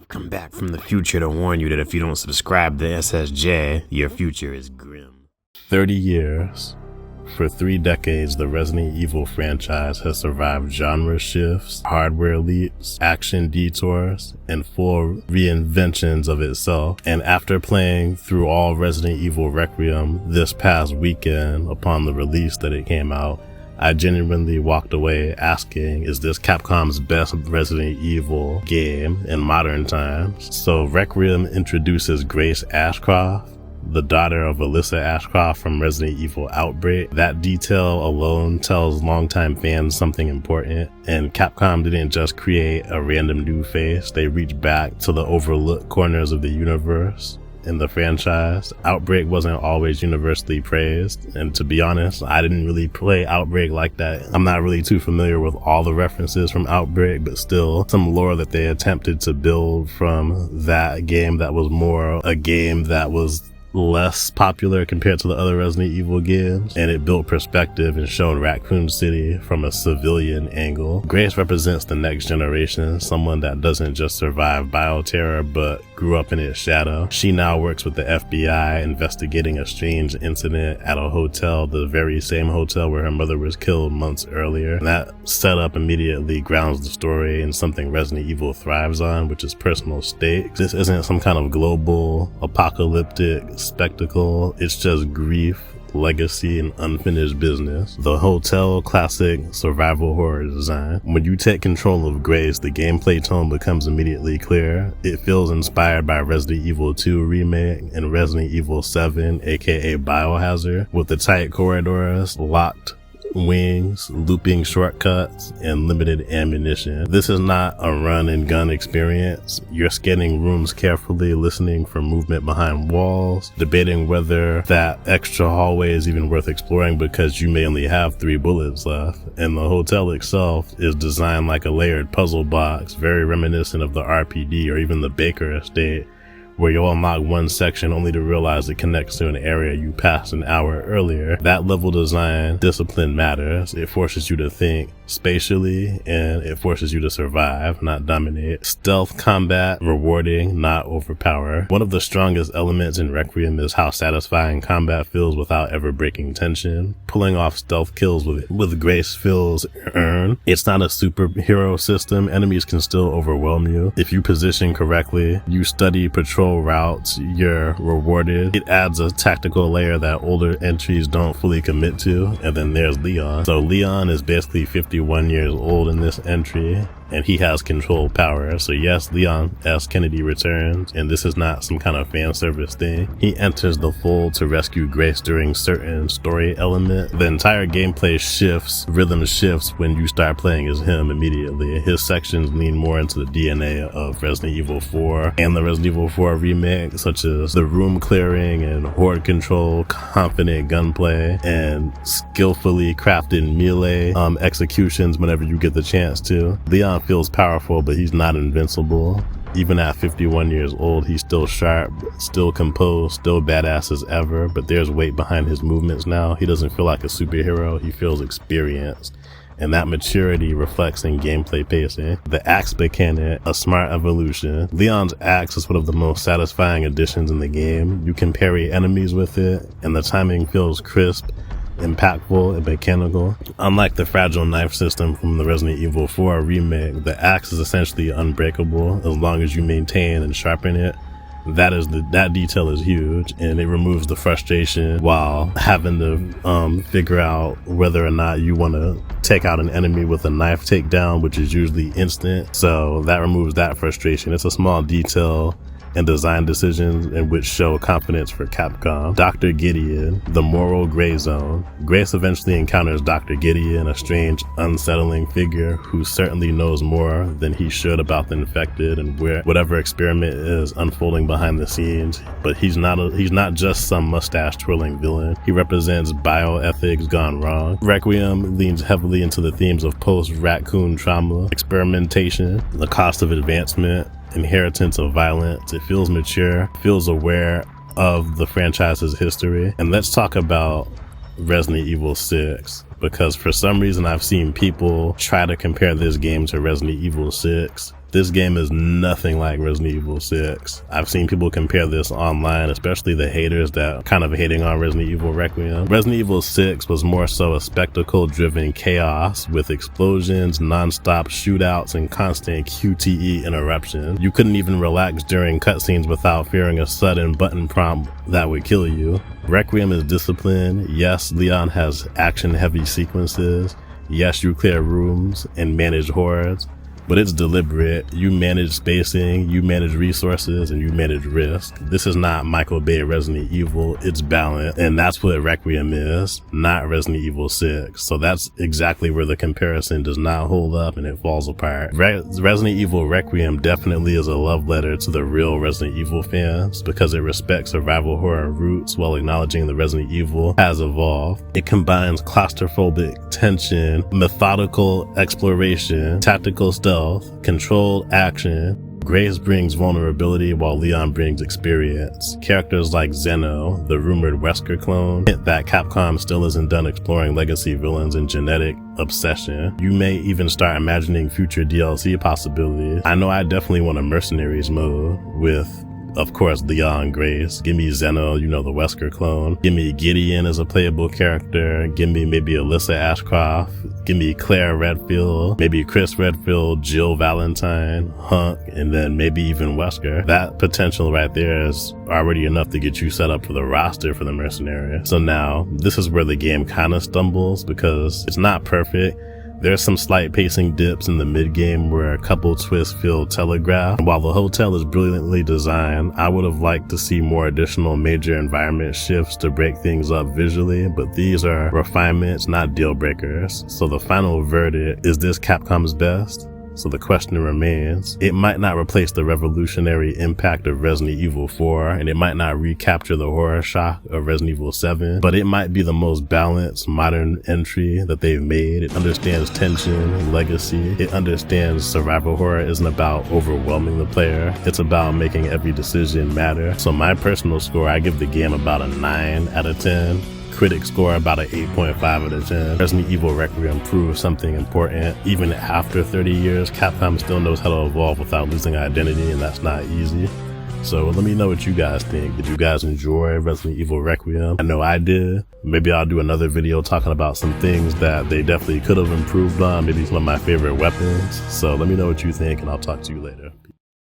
I've come back from the future to warn you that if you don't subscribe to SSJ, your future is grim. 30 years. For 3 decades, the Resident Evil franchise has survived genre shifts, hardware leaps, action detours, and full reinventions of itself. And after playing through all Resident Evil Requiem this past weekend upon the release that it came out, I genuinely walked away asking, is this Capcom's best Resident Evil game in modern times? So Requiem introduces Grace Ashcroft, the daughter of Alyssa Ashcroft from Resident Evil Outbreak. That detail alone tells longtime fans something important, and Capcom didn't just create a random new face, they reached back to the overlooked corners of the universe in the franchise. Outbreak wasn't always universally praised, and to be honest, I didn't really play Outbreak like that. I'm not really too familiar with all the references from Outbreak, but still some lore that they attempted to build from that game that was more a game that was less popular compared to the other Resident Evil games, and it built perspective and showed Raccoon City from a civilian angle. Grace represents the next generation, someone that doesn't just survive bioterror but grew up in its shadow. She now works with the FBI investigating a strange incident at a hotel, the very same hotel where her mother was killed months earlier. And that setup immediately grounds the story in something Resident Evil thrives on, which is personal stakes. This isn't some kind of global apocalyptic spectacle, it's just grief, legacy, and unfinished business. The hotel classic survival horror design. When you take control of Grace, the gameplay tone becomes immediately clear. It feels inspired by Resident Evil 2 remake and Resident Evil 7, aka Biohazard, with the tight corridors, locked wings, looping shortcuts, and limited ammunition. This is not a run and gun experience. You're scanning rooms carefully, listening for movement behind walls, debating whether that extra hallway is even worth exploring because you may only have 3 bullets left. And the hotel itself is designed like a layered puzzle box, very reminiscent of the RPD or even the Baker Estate, where you'll unlock one section only to realize it connects to an area you passed an hour earlier. That level design discipline matters. It forces you to think spatially, and it forces you to survive, not dominate. Stealth combat, rewarding, not overpower. One of the strongest elements in Requiem is how satisfying combat feels without ever breaking tension. Pulling off stealth kills with Grace feels earned. It's not a superhero system. Enemies can still overwhelm you. If you position correctly, you study patrol routes, you're rewarded. It adds a tactical layer that older entries don't fully commit to. And then there's Leon. So Leon is basically 51 years old in this entry, and he has control power. So yes, Leon S. Kennedy returns, and this is not some kind of fan service thing. He enters the fold to rescue Grace during certain story element. The entire gameplay rhythm shifts when you start playing as him immediately. His sections lean more into the DNA of Resident Evil 4 and the Resident Evil 4 remake, such as the room clearing and horde control, confident gunplay, and skillfully crafted melee executions whenever you get the chance to. Leon feels powerful, but he's not invincible. Even at 51 years old, he's still sharp, still composed, still badass as ever, but there's weight behind his movements now. He doesn't feel like a superhero, he feels experienced. And that maturity reflects in gameplay pacing. The axe mechanic, a smart evolution. Leon's axe is one of the most satisfying additions in the game. You can parry enemies with it, and the timing feels crisp, impactful, and mechanical. Unlike the fragile knife system from the Resident Evil 4 remake, the axe is essentially unbreakable as long as you maintain and sharpen it. That detail is huge, and it removes the frustration while having to figure out whether or not you want to take out an enemy with a knife takedown, which is usually instant. So that removes that frustration. It's a small detail and design decisions in which show confidence for Capcom. Dr. Gideon, the moral gray zone. Grace eventually encounters Dr. Gideon, a strange, unsettling figure who certainly knows more than he should about the infected and whatever experiment is unfolding behind the scenes. But he's not just some mustache-twirling villain. He represents bioethics gone wrong. Requiem leans heavily into the themes of post-raccoon trauma, experimentation, the cost of advancement, inheritance of violence. It feels mature, feels aware of the franchise's history. And let's talk about Resident Evil 6, because for some reason I've seen people try to compare this game to Resident Evil 6. this game is nothing like Resident Evil 6. I've seen people compare this online, especially the haters that kind of hating on Resident Evil Requiem. Resident Evil 6 was more so a spectacle-driven chaos with explosions, non-stop shootouts, and constant QTE interruptions. You couldn't even relax during cutscenes without fearing a sudden button prompt that would kill you. Requiem is disciplined. Yes, Leon has action-heavy sequences. Yes, you clear rooms and manage hordes, but it's deliberate. You manage spacing, you manage resources, and you manage risk. This is not Michael Bay Resident Evil, it's balanced, and that's what Requiem is, not Resident Evil 6. So that's exactly where the comparison does not hold up and it falls apart. Resident Evil Requiem definitely is a love letter to the real Resident Evil fans because it respects survival horror roots while acknowledging the Resident Evil has evolved. It combines claustrophobic tension, methodical exploration, tactical stealth, controlled action. Grace brings vulnerability while Leon brings experience. Characters like Zeno, the rumored Wesker clone, hint that Capcom still isn't done exploring legacy villains and genetic obsession. You may even start imagining future DLC possibilities. I know I definitely want a Mercenaries mode with, of course, Leon, Grace. Give me Zeno, you know, the Wesker clone. Give me Gideon as a playable character. Give me maybe Alyssa Ashcroft. Give me Claire Redfield. Maybe Chris Redfield, Jill Valentine, Hunk, and then maybe even Wesker. That potential right there is already enough to get you set up for the roster for the Mercenaries. So now, this is where the game kind of stumbles because it's not perfect. There's some slight pacing dips in the mid-game where a couple twists feel telegraphed. While the hotel is brilliantly designed, I would have liked to see more additional major environment shifts to break things up visually, but these are refinements, not deal breakers. So the final verdict, is this Capcom's best? So the question remains, it might not replace the revolutionary impact of Resident Evil 4, and it might not recapture the horror shock of Resident Evil 7, but it might be the most balanced modern entry that they've made. It understands tension, legacy. It understands survival horror isn't about overwhelming the player. It's about making every decision matter. So my personal score, I give the game about a 9 out of 10. Critics score about an 8.5 out of 10. Resident Evil Requiem proves something important. Even after 30 years, Capcom still knows how to evolve without losing identity, and that's not easy. So let me know what you guys think. Did you guys enjoy Resident Evil Requiem? I know I did. Maybe I'll do another video talking about some things that they definitely could have improved on, maybe some of my favorite weapons. So let me know what you think, and I'll talk to you later.